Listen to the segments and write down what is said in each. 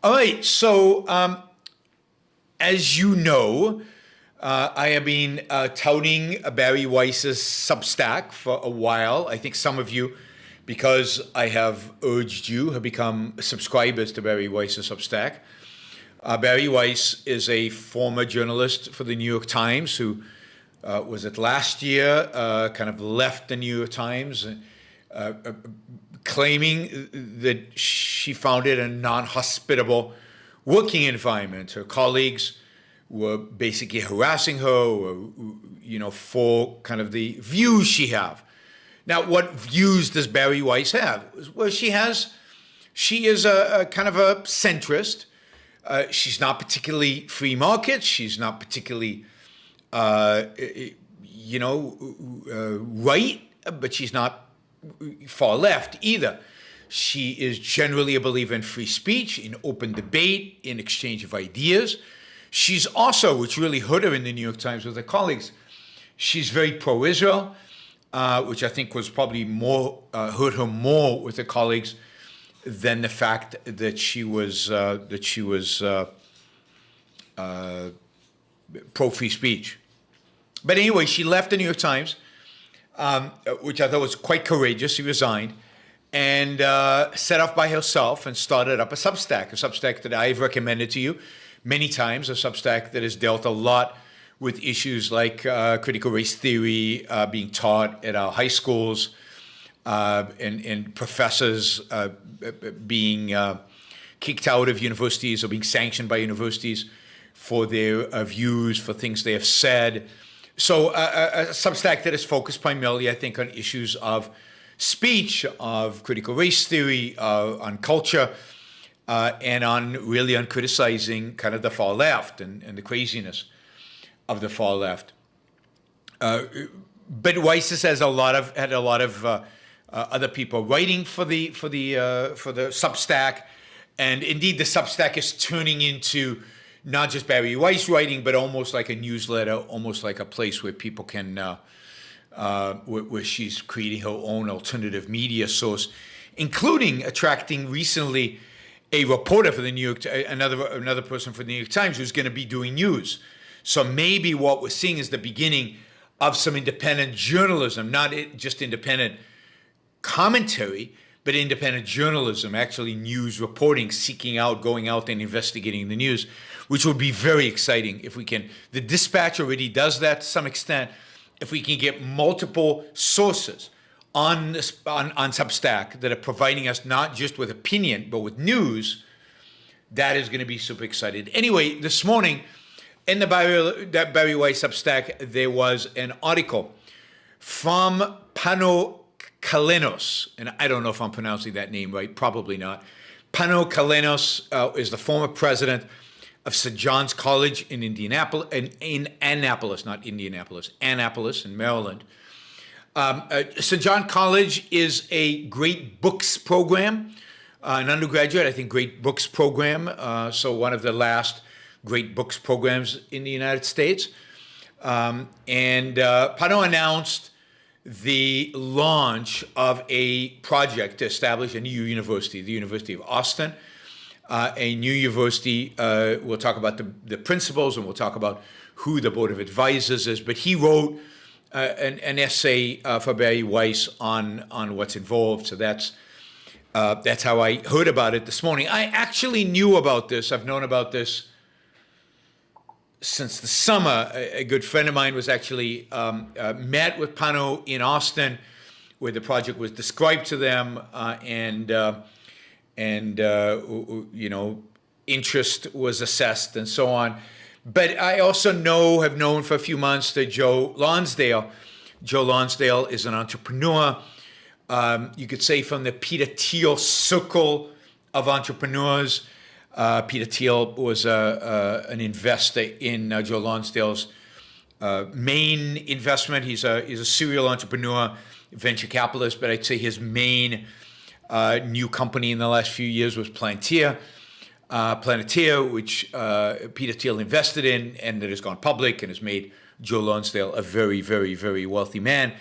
All right, so as you know, I have been touting Barry Weiss's Substack for a while. I think some of you, because I have urged you, have become subscribers to Barry Weiss's Substack. Barry Weiss is a former journalist for the New York Times who was it last year, kind of left the New York Times, claiming that she found it a non-hospitable working environment. Her colleagues were basically harassing her, or, for kind of the views she have. Now, what views does Barry Weiss have? Well, she is a kind of a centrist. She's not particularly free market. She's not particularly, right, but she's not far left either. She is generally a believer in free speech, in open debate, in exchange of ideas. She's also, which really hurt her in the New York Times with her colleagues, she's very pro-Israel, which I think was probably hurt her more with her colleagues than the fact that she was pro-free speech. But anyway, she left the New York Times, which I thought was quite courageous. She resigned and set off by herself and started up a Substack that I've recommended to you many times, a Substack that has dealt a lot with issues like critical race theory being taught at our high schools, and professors being kicked out of universities or being sanctioned by universities for their views, for things they have said. So a Substack that is focused primarily, I think, on issues of speech, of critical race theory, on culture, and on criticizing kind of the far left and the craziness of the far left. But Weiss had a lot of other people writing for the Substack, and indeed the Substack is turning into not just Barry Weiss writing, but almost like a newsletter, almost like a place where people can, where she's creating her own alternative media source, including attracting recently a reporter for the New York, another person for the New York Times who's going to be doing news. So maybe what we're seeing is the beginning of some independent journalism, not just independent commentary, but independent journalism, actually news reporting, going out and investigating the news, which would be very exciting if we can. The Dispatch already does that to some extent. If we can get multiple sources on Substack that are providing us not just with opinion, but with news, that is going to be super exciting. Anyway, this morning in the Barry Weiss Substack, there was an article from Pano Kalenos, and I don't know if I'm pronouncing that name right, probably not. Pano Kalenos is the former president of St. John's College in Annapolis, not Indianapolis, Annapolis in Maryland. St. John College is a great books program, an undergraduate, I think, great books program. So one of the last great books programs in the United States. And Pano announced the launch of a project to establish a new university, the University of Austin. A new university, we'll talk about the principles and we'll talk about who the board of advisors is, but he wrote an essay for Barry Weiss on what's involved. So that's how I heard about it this morning. I actually knew about this. I've known about this since the summer. A good friend of mine was actually met with Pano in Austin, where the project was described to them, and interest was assessed and so on. But I also have known for a few months that Joe Lonsdale. Joe Lonsdale is an entrepreneur. You could say from the Peter Thiel circle of entrepreneurs. Peter Thiel was an investor in Joe Lonsdale's main investment. He's a serial entrepreneur, venture capitalist, but I'd say his main new company in the last few years was Planeteer, which Peter Thiel invested in and that has gone public and has made Joe Lonsdale a very, very, very wealthy man.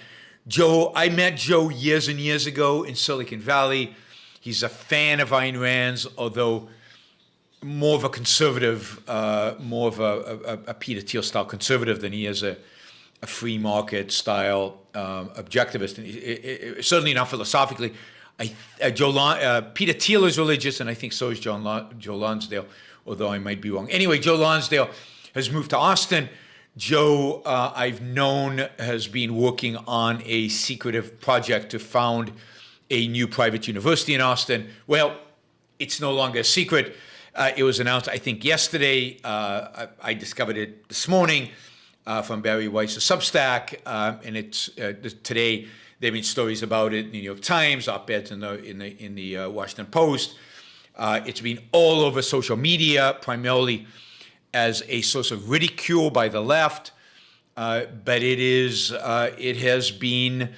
I met Joe years and years ago in Silicon Valley. He's a fan of Ayn Rand's, although more of a conservative, more of a Peter Thiel style conservative than he is a free market style objectivist. And certainly not philosophically. Peter Thiel is religious, and I think so is Joe Lonsdale, although I might be wrong. Anyway, Joe Lonsdale has moved to Austin. Joe, I've known, has been working on a secretive project to found a new private university in Austin. Well, it's no longer a secret. It was announced, I think, yesterday. I discovered it this morning from Barry Weiss' Substack, and it's today. There have been stories about it in the New York Times, op-eds in the Washington Post. It's been all over social media, primarily as a source of ridicule by the left, but it has been,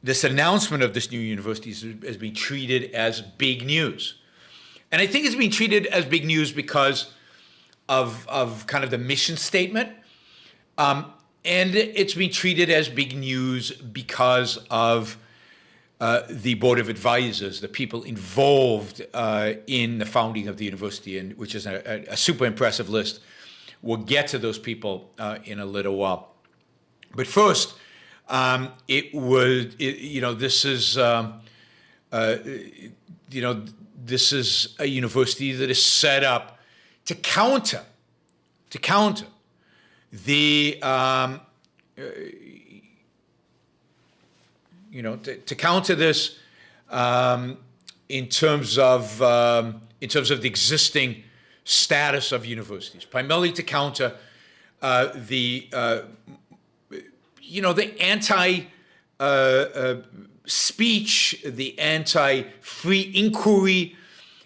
this announcement of this new university has been treated as big news. And I think it's been treated as big news because of kind of the mission statement. And it's been treated as big news because of the board of advisors, the people involved in the founding of the university, and which is a super impressive list. We'll get to those people in a little while. But first, this is a university that is set up to counter the to counter this in terms of the existing status of universities, primarily to counter the anti speech, the anti-free inquiry,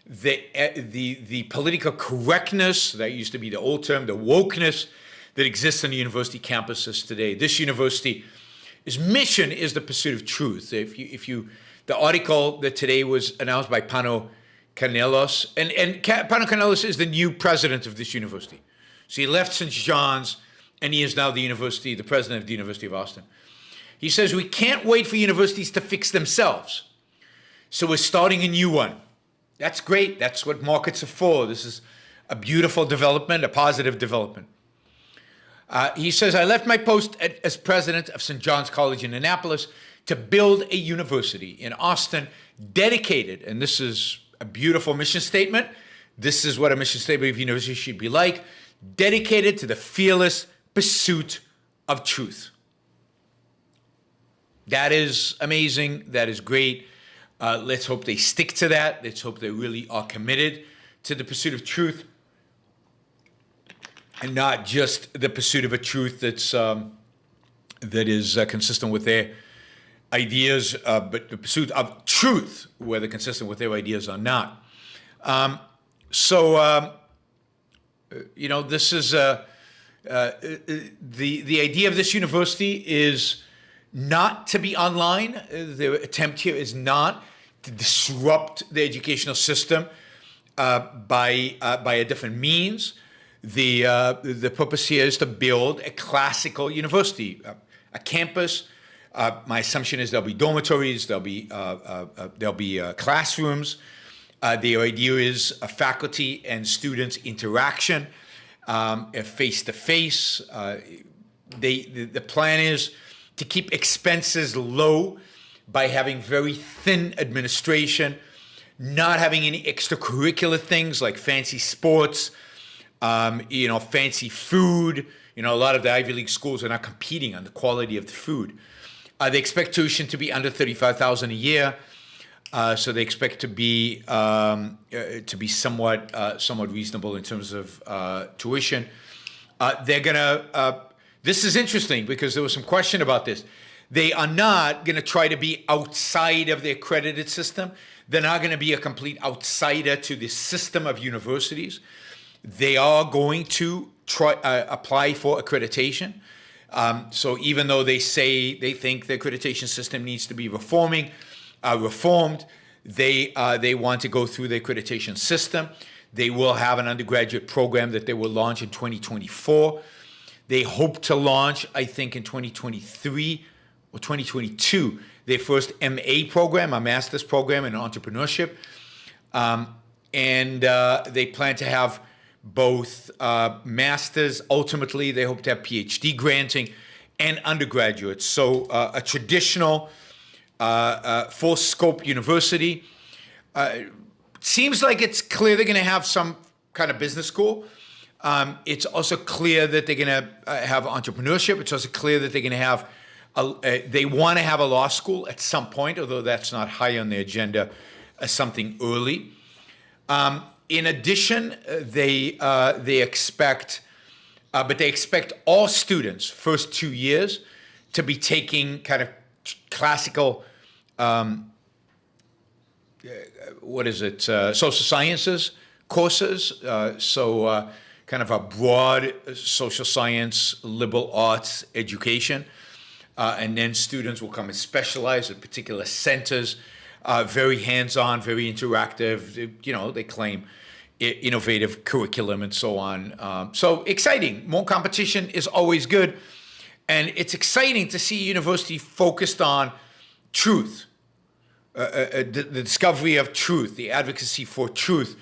the political correctness, that used to be the old term, the wokeness that exists on the university campuses today. This university's mission is the pursuit of truth. The article that today was announced by Pano Canelos, and Pano Canelos is the new president of this university. So he left St. John's, and he is now the president of the University of Austin. He says, we can't wait for universities to fix themselves. So we're starting a new one. That's great. That's what markets are for. This is a beautiful development, a positive development. He says, I left my post as president of St. John's College in Annapolis to build a university in Austin dedicated, and this is a beautiful mission statement. This is what a mission statement of university should be like, dedicated to the fearless pursuit of truth. That is amazing. That is great. Let's hope they stick to that. Let's hope they really are committed to the pursuit of truth, and not just the pursuit of a truth that is consistent with their ideas, but the pursuit of truth, whether consistent with their ideas or not. This is the idea of this university is not to be online. The attempt here is not to disrupt the educational system by a different means. The purpose here is to build a classical university, a campus. My assumption is there'll be dormitories, there'll be classrooms. The idea is a faculty and students interaction, face-to-face. The plan is to keep expenses low by having very thin administration, not having any extracurricular things like fancy sports, fancy food. A lot of the Ivy League schools are not competing on the quality of the food. They expect tuition to be under $35,000 a year, so they expect to be somewhat reasonable in terms of tuition. They're gonna. This is interesting because there was some question about this. They are not going to try to be outside of the accredited system. They're not going to be a complete outsider to the system of universities. They are going to apply for accreditation. So even though they say they think the accreditation system needs to be reformed, they want to go through the accreditation system. They will have an undergraduate program that they will launch in 2024. They hope to launch, I think, in 2023 or 2022, their first MA program, a master's program in entrepreneurship. and they plan to have both masters. Ultimately, they hope to have PhD granting and undergraduates. So a traditional full scope university. Seems like it's clear they're going to have some kind of business school. It's also clear that they're going to have entrepreneurship. It's also clear that they're going to have, they want to have a law school at some point, although that's not high on the agenda as something early. In addition, they expect, but they expect all students, first 2 years, to be taking kind of classical, social sciences courses. Kind of a broad social science, liberal arts education. And then students will come and specialize at particular centers, very hands-on, very interactive. They claim innovative curriculum and so on. So exciting. More competition is always good. And it's exciting to see a university focused on truth, the discovery of truth, the advocacy for truth.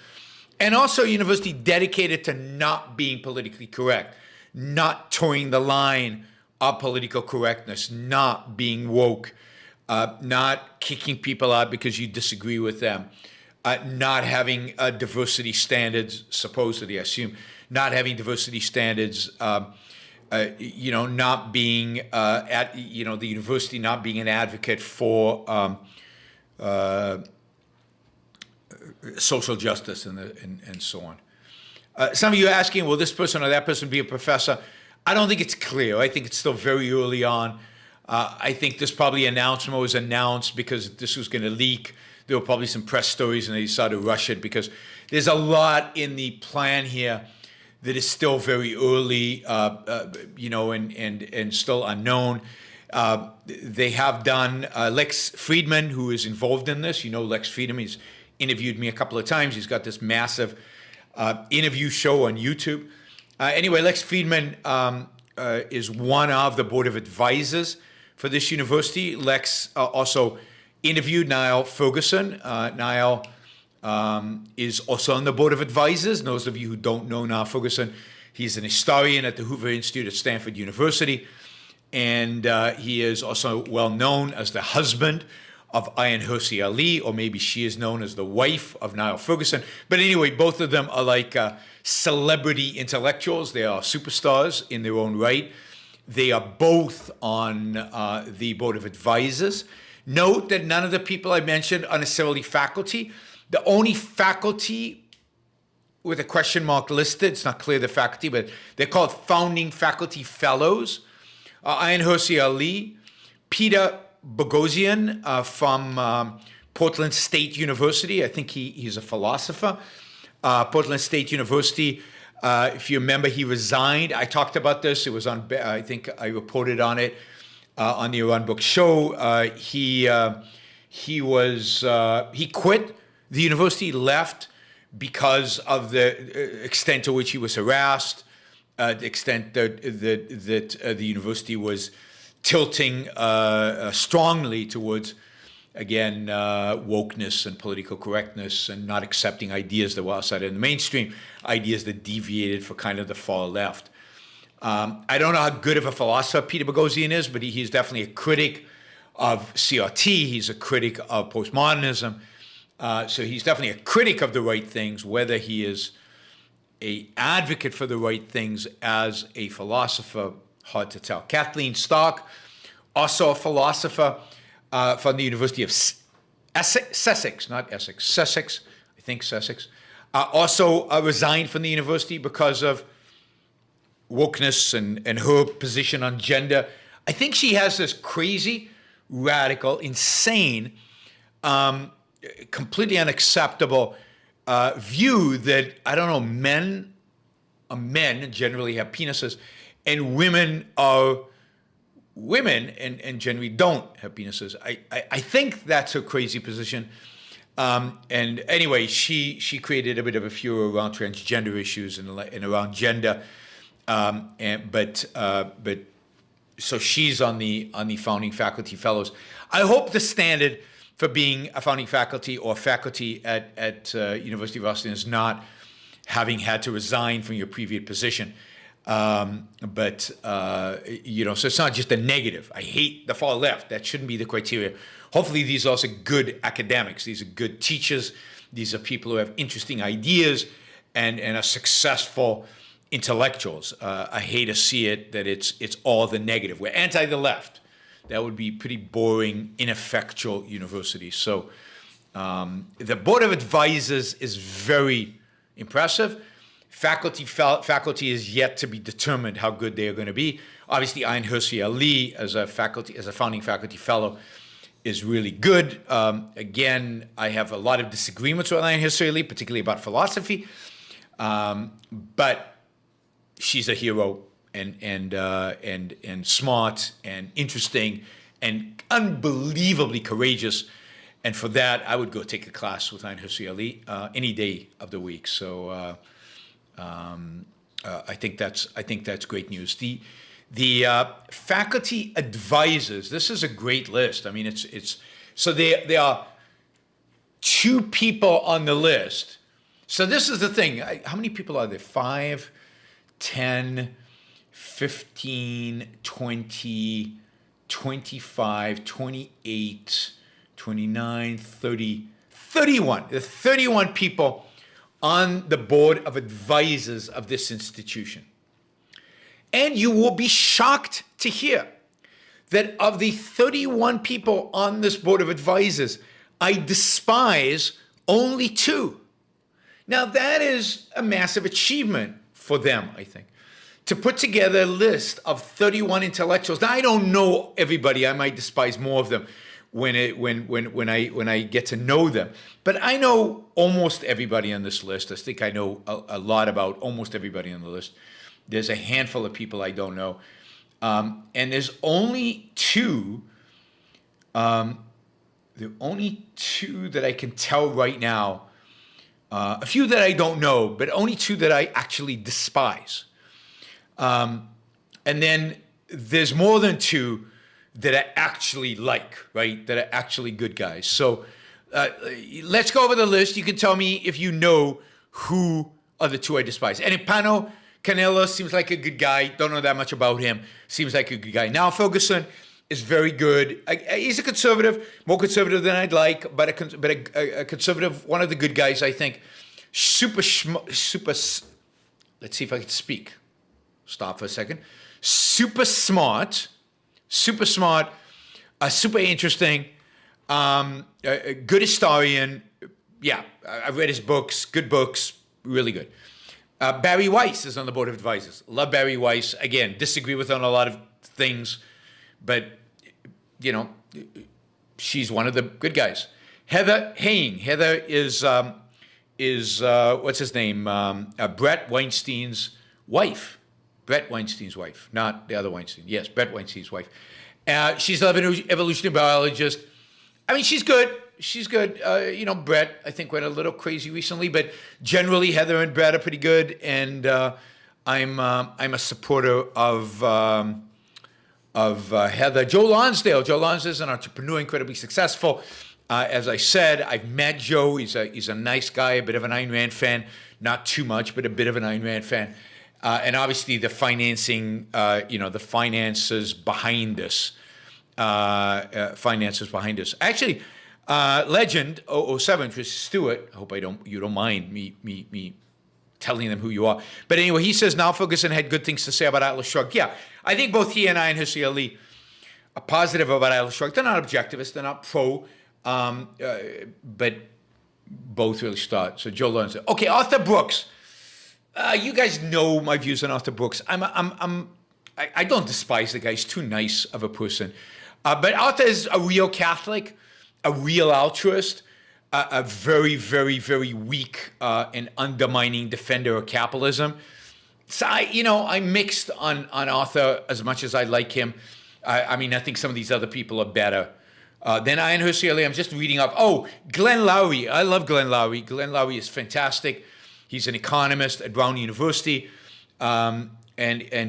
And also a university dedicated to not being politically correct, not towing the line of political correctness, not being woke, not kicking people out because you disagree with them, not having diversity standards, supposedly, I assume, not having diversity standards, not being the university not being an advocate for social justice and so on. Some of you are asking, will this person or that person be a professor? I don't think it's clear. I think it's still very early on. I think this probably announcement was announced because this was going to leak. There were probably some press stories and they decided to rush it because there's a lot in the plan here that is still very early, and still unknown. They have done, Lex Friedman, who is involved in this. Lex Friedman, he's interviewed me a couple of times. He's got this massive interview show on YouTube. Anyway, Lex Friedman is one of the board of advisors for this university. Lex also interviewed Niall Ferguson. Niall is also on the board of advisors. And those of you who don't know Niall Ferguson, he's an historian at the Hoover Institute at Stanford University. And he is also well known as the husband of Ayaan Hirsi Ali, or maybe she is known as the wife of Niall Ferguson. But anyway, both of them are like celebrity intellectuals. They are superstars in their own right. They are both on the board of advisors. Note that none of the people I mentioned are necessarily faculty. The only faculty with a question mark listed, it's not clear the faculty, but they're called founding faculty fellows. Ayaan Hirsi Ali, Peter Boghossian from Portland State University. I think he's a philosopher. Portland State University, if you remember, he resigned. I talked about this. It was on, I think I reported on it on the Iran Book Show. He quit the university, left because of the extent to which he was harassed, the extent that the university was tilting strongly towards, again, wokeness and political correctness and not accepting ideas that were outside of the mainstream, ideas that deviated for kind of the far left. I don't know how good of a philosopher Peter Boghossian is, but he's definitely a critic of CRT. He's a critic of postmodernism. So he's definitely a critic of the right things. Whether he is an advocate for the right things as a philosopher, hard to tell. Kathleen Stark, also a philosopher from the University of Sussex, not Essex, Sussex, I think Sussex, also resigned from the university because of wokeness and her position on gender. I think she has this crazy, radical, insane, completely unacceptable view that, I don't know, men generally have penises and women are women and generally don't have penises. I think that's her crazy position. And anyway, she created a bit of a furor around transgender issues and around gender. But so she's on the founding faculty fellows. I hope the standard for being a founding faculty or faculty at University of Austin is not having had to resign from your previous position. So it's not just a negative. I hate the far left. That shouldn't be the criteria. Hopefully these are also good academics. These are good teachers. These are people who have interesting ideas and are successful intellectuals. I hate to see it that it's all the negative. We're anti the left. That would be pretty boring, ineffectual university. So the Board of Advisors is very impressive. Faculty is yet to be determined how good they are going to be. Obviously, Ayn Hirsi Ali as a founding faculty fellow is really good. Again, I have a lot of disagreements with Ayn Hirsi Ali, particularly about philosophy, but she's a hero and smart and interesting and unbelievably courageous. And for that, I would go take a class with Ayn Hirsi Ali any day of the week. So I think that's great news. The faculty advisors. This is a great list. I mean, it's so there are 2 people on the list. So this is the thing. How many people are there? 5, 10, 15, 20, 25, 28, 29, 30, 31. There are 31 people on the Board of Advisors of this institution. And you will be shocked to hear that of the 31 people on this Board of Advisors, I despise only 2. Now, that is a massive achievement for them, I think, to put together a list of 31 intellectuals. Now, I don't know everybody. I might despise more of them when I get to know them. But I know almost everybody on this list. I think I know a lot about almost everybody on the list. There's a handful of people I don't know. And there's only 2. There are only 2 that I can tell right now. A few that I don't know, but only 2 that I actually despise. And then there's more than 2 that I actually like, right? That are actually good guys. So let's go over the list. You can tell me if you know who are the 2 I despise. And Pano Canella seems like a good guy. Don't know that much about him. Seems like a good guy. Now Ferguson is very good. He's a conservative, more conservative than I'd like, but a conservative, one of the good guys, I think. Super, let's see if I can speak. Stop for a second. Super smart, super interesting, a good historian. Yeah, I've read his books, good books, really good. Barry Weiss is on the Board of Advisors. Love Barry Weiss. Again, disagree with her on a lot of things, but, she's one of the good guys. Heather Haying. Heather is what's his name? Brett Weinstein's wife. Brett Weinstein's wife, not the other Weinstein. Yes, Brett Weinstein's wife. She's an evolutionary biologist. I mean, she's good. She's good. Brett, I think, went a little crazy recently, but generally Heather and Brett are pretty good. And I'm a supporter of Heather. Joe Lonsdale. Joe Lonsdale is an entrepreneur, incredibly successful. As I said, I've met Joe. He's a nice guy, a bit of an Ayn Rand fan. Not too much, but a bit of an Ayn Rand fan. And obviously the financing, the finances behind this. Actually, Legend 007, Chris Stewart. I hope you don't mind me telling them who you are. But anyway, he says now Ferguson had good things to say about Atlas Shrugged. Yeah, I think both he and I and Hirsi Ali are positive about Atlas Shrugged. They're not objectivists. They're not pro. But both really start. So Joe learns it. Okay, Arthur Brooks. You guys know my views on Arthur Brooks. I don't despise the guy. He's too nice of a person. But Arthur is a real Catholic, a real altruist, a very, very, very weak and undermining defender of capitalism. So I'm mixed on Arthur as much as I like him. I think some of these other people are better. Then Ayn Hirsi Ali, I'm just reading up. Oh, Glenn Loury. I love Glenn Loury. Glenn Loury is fantastic. He's an economist at Brown University, and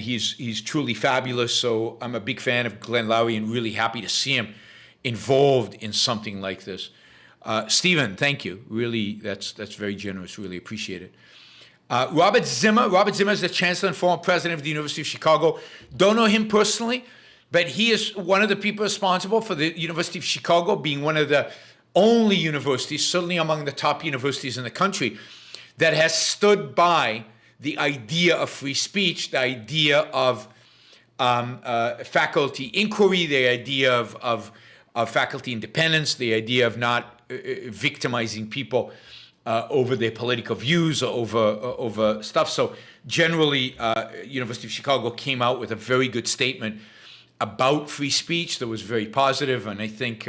he's truly fabulous. So I'm a big fan of Glenn Loury and really happy to see him involved in something like this. Stephen, thank you. Really, that's very generous. Really appreciate it. Robert Zimmer. Robert Zimmer is the chancellor and former president of the University of Chicago. Don't know him personally, but he is one of the people responsible for the University of Chicago being one of the only universities, certainly among the top universities in the country, that has stood by the idea of free speech, the idea of faculty inquiry, the idea of faculty independence, the idea of not victimizing people over their political views or over stuff. So generally, University of Chicago came out with a very good statement about free speech that was very positive, and I think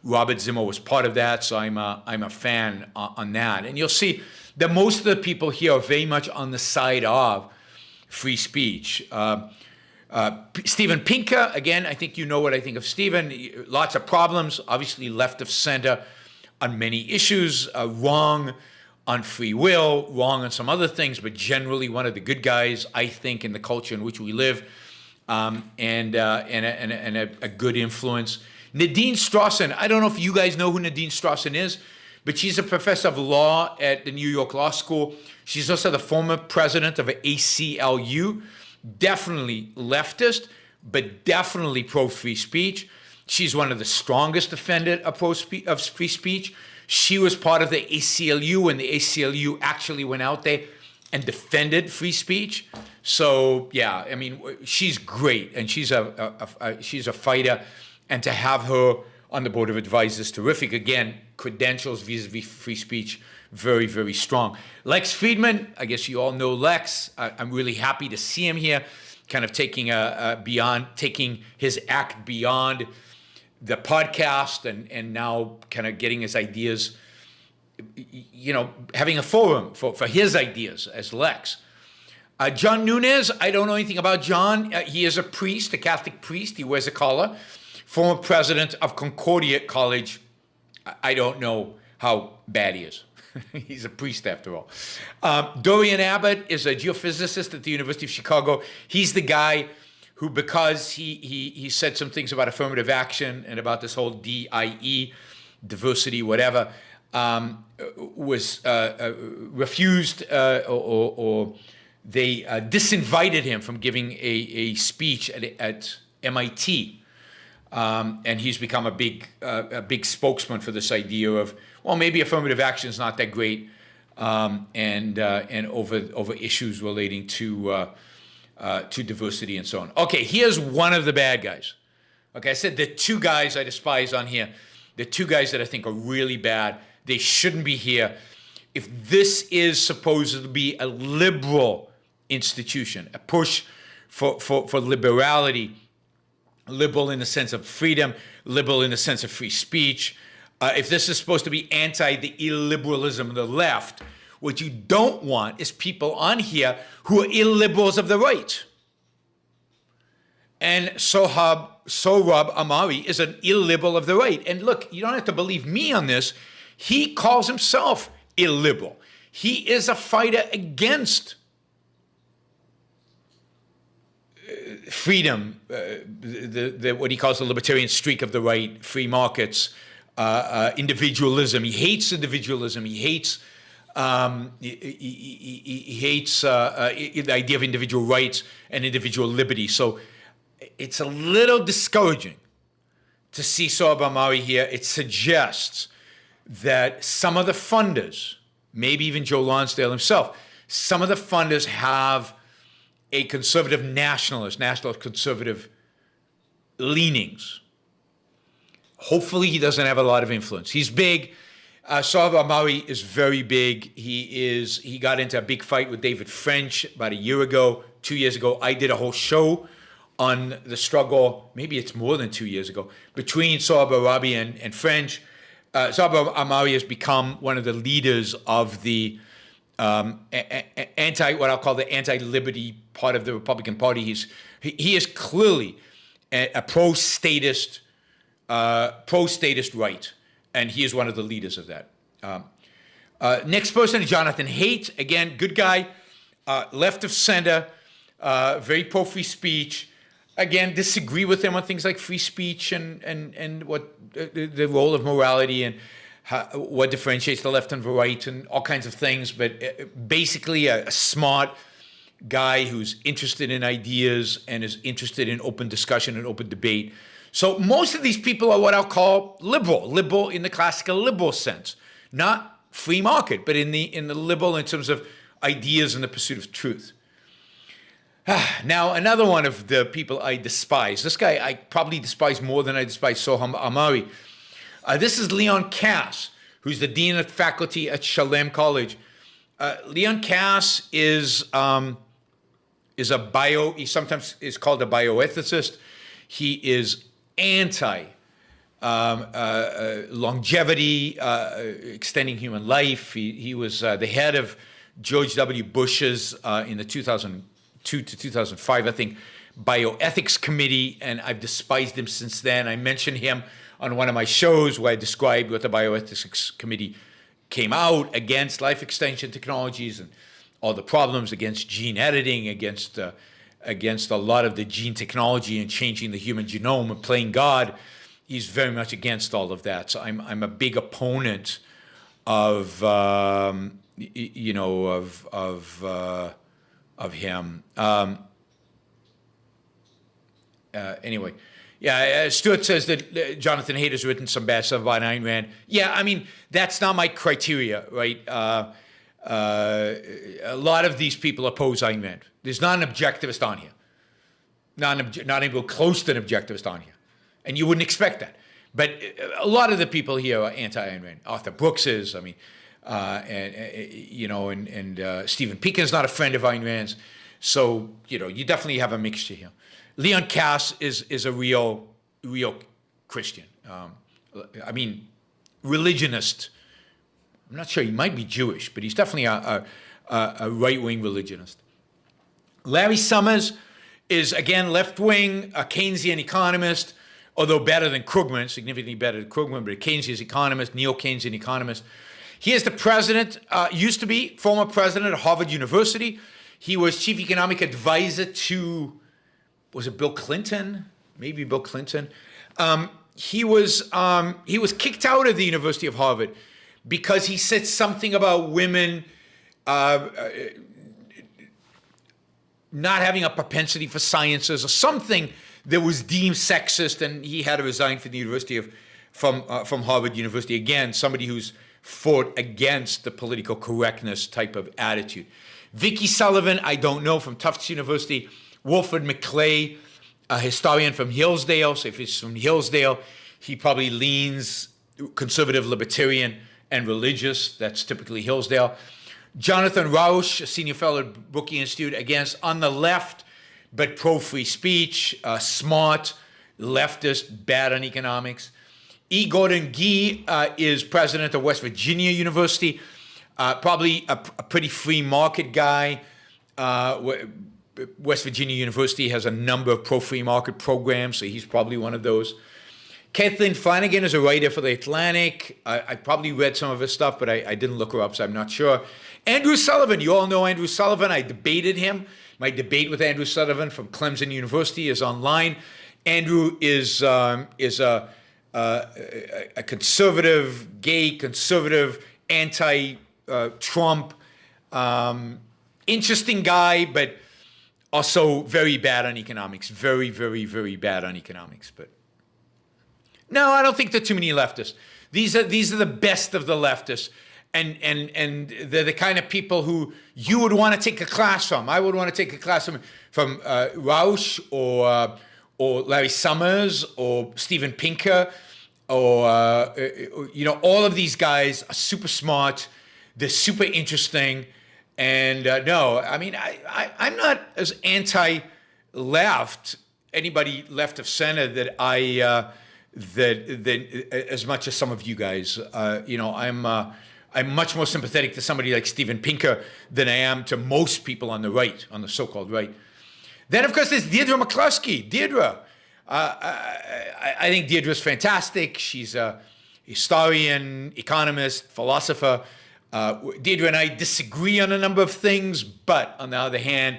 Robert Zimmer was part of that. So I'm a fan on that. And you'll see that most of the people here are very much on the side of free speech. Steven Pinker, again, I think you know what I think of Steven. Lots of problems, obviously left of center on many issues, wrong on free will, wrong on some other things, but generally one of the good guys, I think, in the culture in which we live, and a good influence. Nadine Strawson, I don't know if you guys know who Nadine Strawson is, but she's a professor of law at the New York Law School. She's also the former president of ACLU, definitely leftist, but definitely pro-free speech. She's one of the strongest defenders of free speech. She was part of the ACLU when the ACLU actually went out there and defended free speech. So yeah, I mean, she's great, and she's a fighter, and to have her on the board of advisors, terrific. Again, credentials vis-a-vis free speech, very, very strong. Lex Friedman, I guess you all know Lex. I'm really happy to see him here, kind of taking taking his act beyond the podcast and now kind of getting his ideas, having a forum for his ideas as Lex. John Nunes, I don't know anything about John. He is a priest, a Catholic priest. He wears a collar. Former president of Concordia College. I don't know how bad he is. He's a priest after all. Dorian Abbott is a geophysicist at the University of Chicago. He's the guy who, because he said some things about affirmative action and about this whole DIE, diversity, whatever, was refused or they disinvited him from giving a speech at MIT. And he's become a big spokesman for this idea of, well, maybe affirmative action is not that great, and over issues relating to diversity and so on. Okay, here's one of the bad guys. Okay, I said the two guys I despise on here, the two guys that I think are really bad. They shouldn't be here. If this is supposed to be a liberal institution, a push for liberality, liberal in the sense of freedom, liberal in the sense of free speech. If this is supposed to be anti the illiberalism of the left, what you don't want is people on here who are illiberals of the right. And Sohrab Ahmari is an illiberal of the right. And look, you don't have to believe me on this. He calls himself illiberal. He is a fighter against freedom, what he calls the libertarian streak of the right, free markets, individualism. He hates individualism. He hates he hates the idea of individual rights and individual liberty. So it's a little discouraging to see Sohrab Ahmari here. It suggests that some of the funders, maybe even Joe Lonsdale himself, some of the funders have a conservative national conservative leanings. Hopefully he doesn't have a lot of influence. He's big. Sohrab Ahmari is very big. He got into a big fight with David French about a year ago, 2 years ago. I did a whole show on the struggle, maybe it's more than 2 years ago, between Sohrab Ahmari and French. Sohrab Ahmari has become one of the leaders of the what I'll call the anti-liberty part of the Republican Party. He is clearly a pro-statist right, and he is one of the leaders of that. Next person is Jonathan Haidt. Again, good guy, left of center, very pro-free speech. again, disagree with him on things like free speech and what the role of morality and what differentiates the left and the right and all kinds of things. But basically a smart guy who's interested in ideas and is interested in open discussion and open debate. So most of these people are what I'll call liberal in the classical liberal sense, not free market, but in the liberal in terms of ideas and the pursuit of truth. Now, another one of the people I despise, this guy I probably despise more than I despise Soham Amari. This is Leon Kass, who's the dean of faculty at Shalem College. Leon Kass is he sometimes is called a bioethicist. He is anti longevity, extending human life. He was the head of George W. Bush's in the 2002 to 2005, I think, bioethics committee, and I've despised him since then. I mentioned him on one of my shows where I described what the bioethics committee came out against life extension technologies and all the problems, against gene editing, against a lot of the gene technology and changing the human genome and playing God. He's very much against all of that. So I'm a big opponent of him. Anyway, yeah. Stuart says that Jonathan Haidt has written some bad stuff about Ayn Rand. Yeah, I mean that's not my criteria, right? A lot of these people oppose Ayn Rand. There's not an objectivist on here. Not even close to an objectivist on here. And you wouldn't expect that. But a lot of the people here are anti-Ayn Rand. Arthur Brooks is, I mean, Stephen Pinker's not a friend of Ayn Rand's. So, you definitely have a mixture here. Leon Kass is a real Christian. I mean, religionist. I'm not sure, he might be Jewish, but he's definitely a right-wing religionist. Larry Summers is, again, left-wing, a Keynesian economist, although better than Krugman, significantly better than Krugman, but a Keynesian economist, neo-Keynesian economist. He is the president, used to be former president of Harvard University. He was chief economic advisor to, was it Bill Clinton? Maybe Bill Clinton. He was kicked out of the University of Harvard because he said something about women not having a propensity for sciences or something that was deemed sexist, and he had to resign from the university from Harvard University. Again, somebody who's fought against the political correctness type of attitude. Vicky Sullivan, I don't know, from Tufts University. Wilfred McClay, a historian from Hillsdale. So if he's from Hillsdale, he probably leans conservative, libertarian, and religious. That's typically Hillsdale. Jonathan Rausch, a senior fellow at Brookings Institute, against on the left, but pro-free speech, smart, leftist, bad on economics. E. Gordon Gee is president of West Virginia University, probably a pretty free market guy. West Virginia University has a number of pro-free market programs, so he's probably one of those. Kathleen Flanagan is a writer for The Atlantic. I probably read some of her stuff, but I didn't look her up, so I'm not sure. Andrew Sullivan, you all know Andrew Sullivan. I debated him. My debate with Andrew Sullivan from Clemson University is online. Andrew is a conservative, gay, conservative, anti-Trump, interesting guy, but also very bad on economics. Very, very, very bad on economics. But no, I don't think there are too many leftists. These are the best of the leftists. And they're the kind of people who you would want to take a class from. I would want to take a class from Rausch or Larry Summers or Steven Pinker or all of these guys are super smart. They're super interesting. And no, I mean, I'm not as anti-left, anybody left of center that that as much as some of you guys. I'm much more sympathetic to somebody like Steven Pinker than I am to most people on the right, on the so-called right. Then, of course, there's Deirdre McCluskey. Deirdre. I think Deirdre's fantastic. She's a historian, economist, philosopher. Deirdre and I disagree on a number of things, but on the other hand,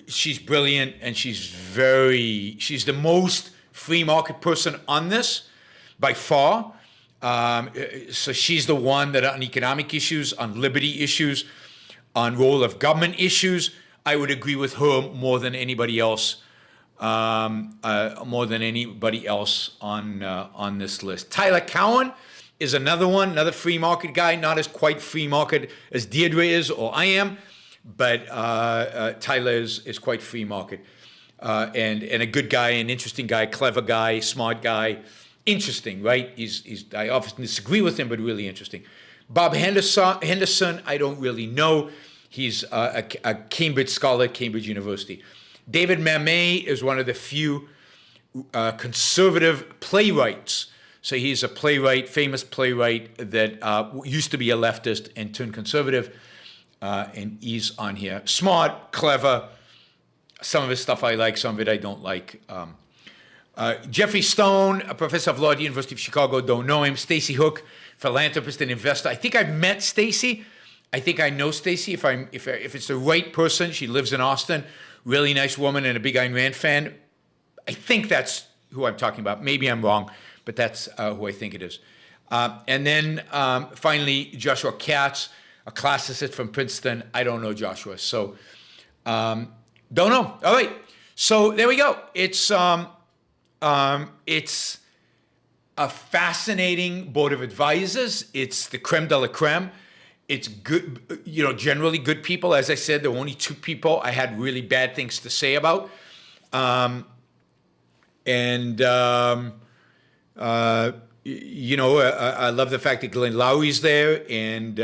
she's brilliant, and she's the most free market person on this by far. So she's the one that on economic issues, on liberty issues, on role of government issues, I would agree with her more than anybody else. On this list. Tyler Cowen is another one, another free market guy, not as quite free market as Deirdre is or I am, but Tyler is quite free market, and a good guy, an interesting guy, clever guy, smart guy, interesting, right? I often disagree with him, but really interesting. Bob Henderson, I don't really know. He's a Cambridge scholar at Cambridge University. David Mamet is one of the few conservative playwrights. So he's a playwright, famous playwright that used to be a leftist and turned conservative, and he's on here. Smart, clever. Some of his stuff I like, some of it I don't like. Jeffrey Stone, a professor of law at the University of Chicago, don't know him. Stacy Hook, philanthropist and investor. I think I've met Stacy. I think I know Stacy. If it's the right person, she lives in Austin. Really nice woman and a big Ayn Rand fan. I think that's who I'm talking about. Maybe I'm wrong, but that's who I think it is. And then finally, Joshua Katz, a classicist from Princeton. I don't know Joshua, so don't know. All right, so there we go. It's a fascinating board of advisors. It's the creme de la creme. It's good, generally good people. As I said, there were only 2 people I had really bad things to say about. I love the fact that Glenn Lowry's there, and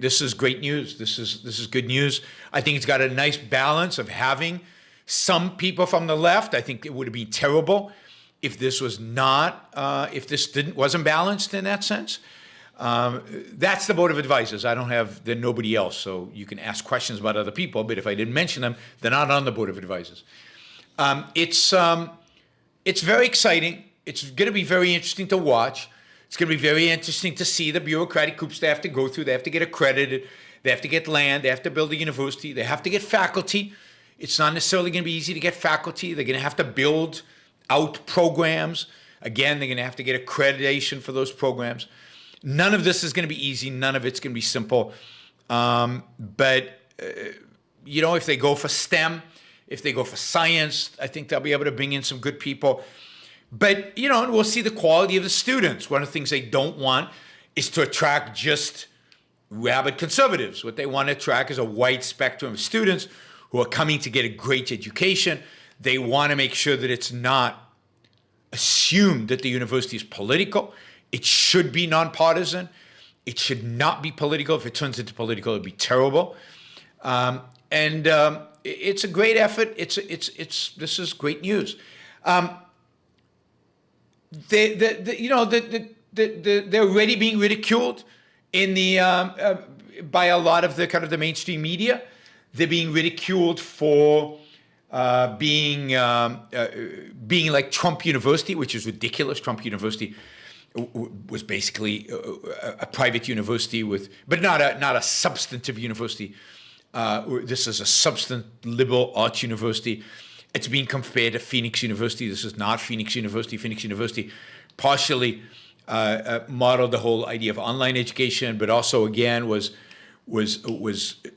this is great news. This is good news. I think it's got a nice balance of having some people from the left. I think it would have been terrible if this was not, wasn't balanced in that sense. That's the board of advisors. There's nobody else, so you can ask questions about other people, but if I didn't mention them, they're not on the board of advisors. It's very exciting. It's going to be very interesting to watch. It's going to be very interesting to see the bureaucratic hoops they have to go through. They have to get accredited. They have to get land. They have to build a university. They have to get faculty. It's not necessarily going to be easy to get faculty. They're going to have to build out programs. Again, they're going to have to get accreditation for those programs. None of this is going to be easy. None of it's going to be simple. But if they go for STEM, if they go for science, I think they'll be able to bring in some good people. But, and we'll see the quality of the students. One of the things they don't want is to attract just rabid conservatives. What they want to attract is a wide spectrum of students who are coming to get a great education. They want to make sure that it's not assumed that the university is political. It should be nonpartisan. It should not be political. If it turns into political, it'd be terrible. It's a great effort. This is great news. They're already being ridiculed in by a lot of the mainstream media. They're being ridiculed for being like Trump University, which is ridiculous. Trump University was basically a private university but not a substantive university. This is a substantive liberal arts university. It's being compared to Phoenix University. This is not Phoenix University. Phoenix University partially modeled the whole idea of online education, but also again was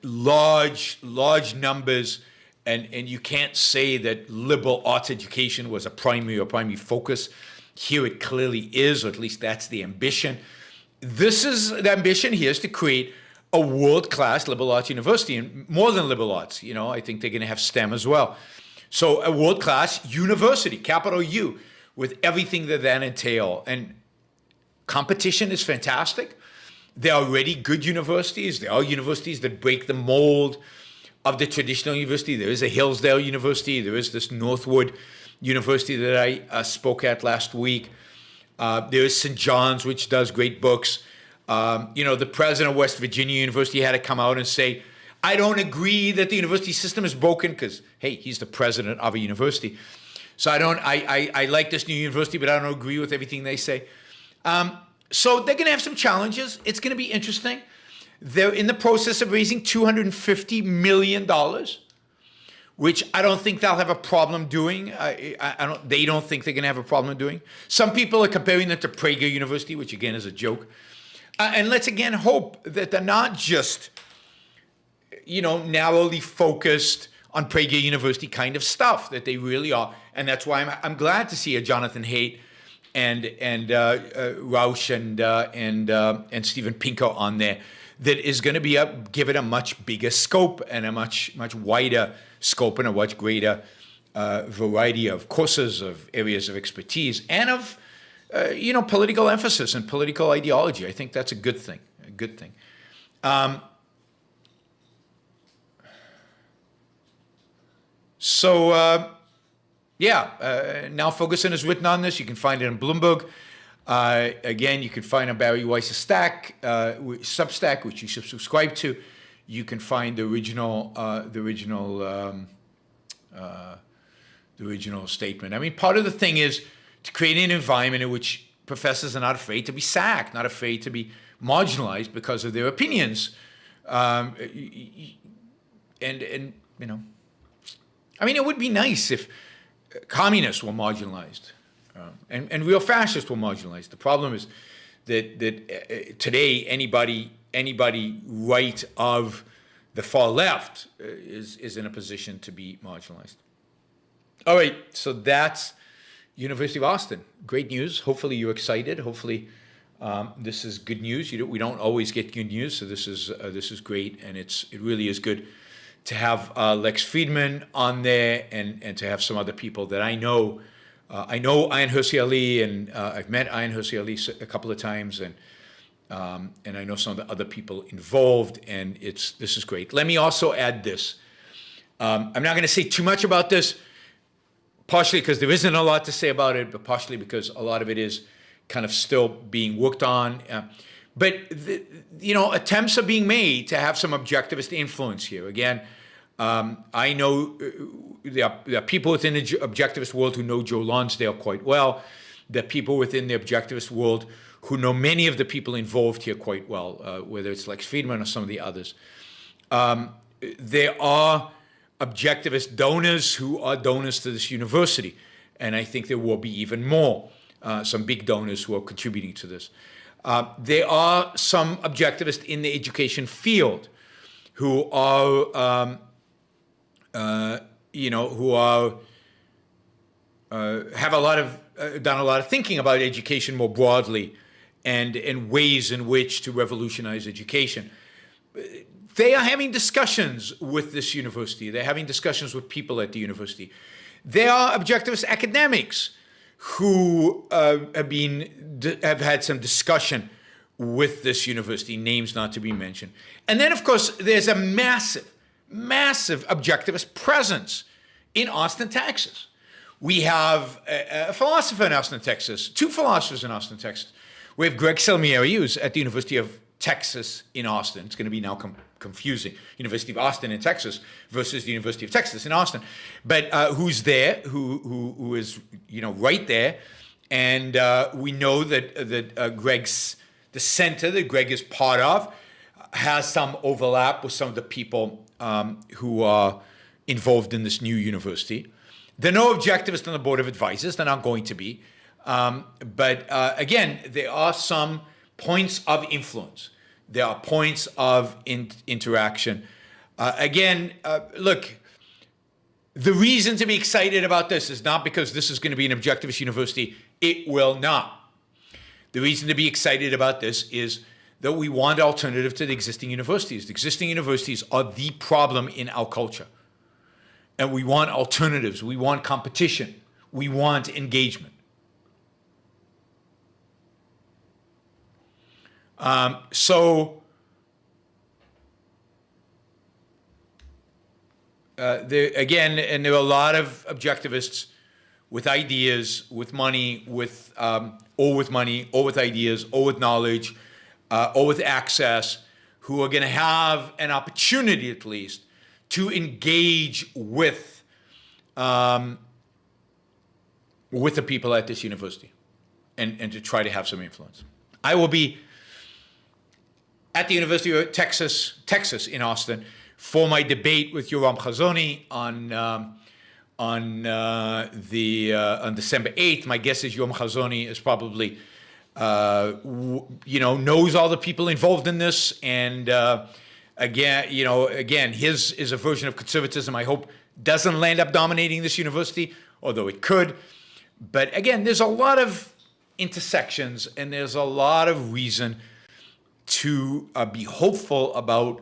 large numbers, and you can't say that liberal arts education was a primary focus. Here it clearly is, or at least that's the ambition. The ambition here is to create a world-class liberal arts university, and more than liberal arts. I think they're going to have STEM as well. So a world-class university, capital U, with everything that entail. And competition is fantastic. There are already good universities. There are universities that break the mold of the traditional university. There is a Hillsdale University. There is this Northwood University that I spoke at last week. There is St. John's, which does great books. The president of West Virginia University had to come out and say, I don't agree that the university system is broken, because, hey, he's the president of a university. So I like this new university, but I don't agree with everything they say. So they're going to have some challenges. It's going to be interesting. They're in the process of raising $250 million, which I don't think they'll have a problem doing. They don't think they're going to have a problem doing. Some people are comparing them to Prager University, which again is a joke. And let's again hope that they're not just, narrowly focused on Prager University kind of stuff, that they really are. And that's why I'm glad to see a Jonathan Haidt and Rausch and Steven Pinker on there. That is going to give it a much bigger scope and a much wider scope and a much greater variety of courses, of areas of expertise, and of political emphasis and political ideology. I think that's a good thing. Now Ferguson has written on this. You can find it in Bloomberg. Again, you can find on Barry Weiss's Substack, which you should subscribe to. You can find the original statement. I mean, part of the thing is to create an environment in which professors are not afraid to be sacked, not afraid to be marginalized because of their opinions. I mean, it would be nice if communists were marginalized. And real fascists were marginalized. The problem is that today anybody right of the far left is in a position to be marginalized. All right, so that's University of Austin. Great news. Hopefully you're excited. Hopefully this is good news. We don't always get good news, so this is great, and it really is good to have Lex Friedman on there and to have some other people that I know. I know Ayaan Hirsi Ali, and I've met Ayaan Hirsi Ali a couple of times, and I know some of the other people involved, and this is great. Let me also add this. I'm not going to say too much about this, partially because there isn't a lot to say about it, but partially because a lot of it is kind of still being worked on. But attempts are being made to have some objectivist influence here. Again, I know there are people within the objectivist world who know Joe Lonsdale quite well. There are people within the objectivist world who know many of the people involved here quite well, whether it's Lex Friedman or some of the others. There are objectivist donors who are donors to this university, and I think there will be even more, some big donors who are contributing to this. There are some objectivists in the education field who are have done a lot of thinking about education more broadly and ways in which to revolutionize education. They are having discussions with this university. They're having discussions with people at the university. There are objectivist academics who have had some discussion with this university, names not to be mentioned. And then, of course, there's a massive objectivist presence in Austin, Texas. We have a philosopher in Austin, Texas, two philosophers in Austin, Texas. We have Greg Salmieri, who's at the University of Texas in Austin. It's going to be now confusing. University of Austin in Texas versus the University of Texas in Austin. But who's there, who is right there. And we know that Greg's, the center that Greg is part of, has some overlap with some of the people who are involved in this new university. There are no objectivists on the board of advisors. They're not going to be. But again, there are some points of influence. There are points of interaction. Look, the reason to be excited about this is not because this is going to be an objectivist university. It will not. The reason to be excited about this is that we want alternative to the existing universities. The existing universities are the problem in our culture. And we want alternatives. We want competition. We want engagement. There are a lot of objectivists with ideas, with money, or with ideas, or with knowledge, or with access, who are going to have an opportunity, at least, to engage with the people at this university, and to try to have some influence. I will be at the University of Texas in Austin, for my debate with Yoram Chazoni on December 8th. My guess is Yoram Chazoni is probably knows all the people involved in this, and again, his is a version of conservatism I hope doesn't land up dominating this university, although it could. But again, there's a lot of intersections, and there's a lot of reason to be hopeful about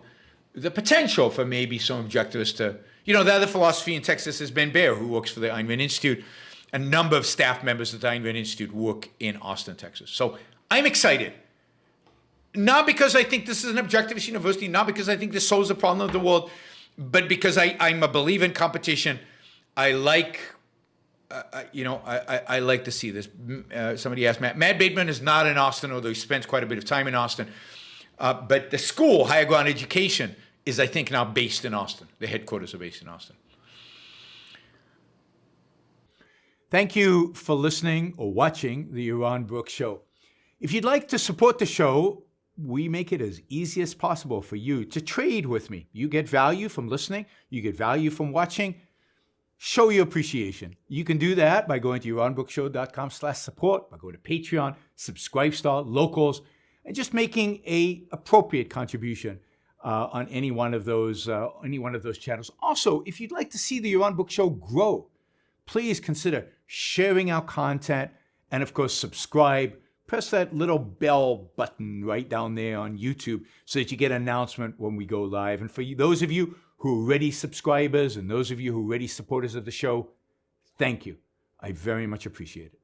the potential for maybe some objectivists to, the other philosophy in Texas is Ben Baer, who works for the Ayn Rand Institute. A number of staff members at the Ayn Rand Institute work in Austin, Texas. So I'm excited. Not because I think this is an objectivist university, not because I think this solves the problem of the world, but because I'm a believer in competition. I like, I like to see this. Somebody asked Matt Bateman is not in Austin, although he spends quite a bit of time in Austin. But the school, Higher Ground Education, is, I think, now based in Austin. The headquarters are based in Austin. Thank you for listening or watching the Yaron Brook Show. If you'd like to support the show, we make it as easy as possible for you to trade with me. You get value from listening. You get value from watching. Show your appreciation. You can do that by going to yaronbrookshow.com/support, by going to Patreon, Subscribestar, Locals, and just making a appropriate contribution on any one of those channels. Also, if you'd like to see the Yaron Brook Show grow, please consider sharing our content, and of course, subscribe. Press that little bell button right down there on YouTube so that you get an announcement when we go live. And for those of you who are already subscribers and those of you who are already supporters of the show, thank you. I very much appreciate it.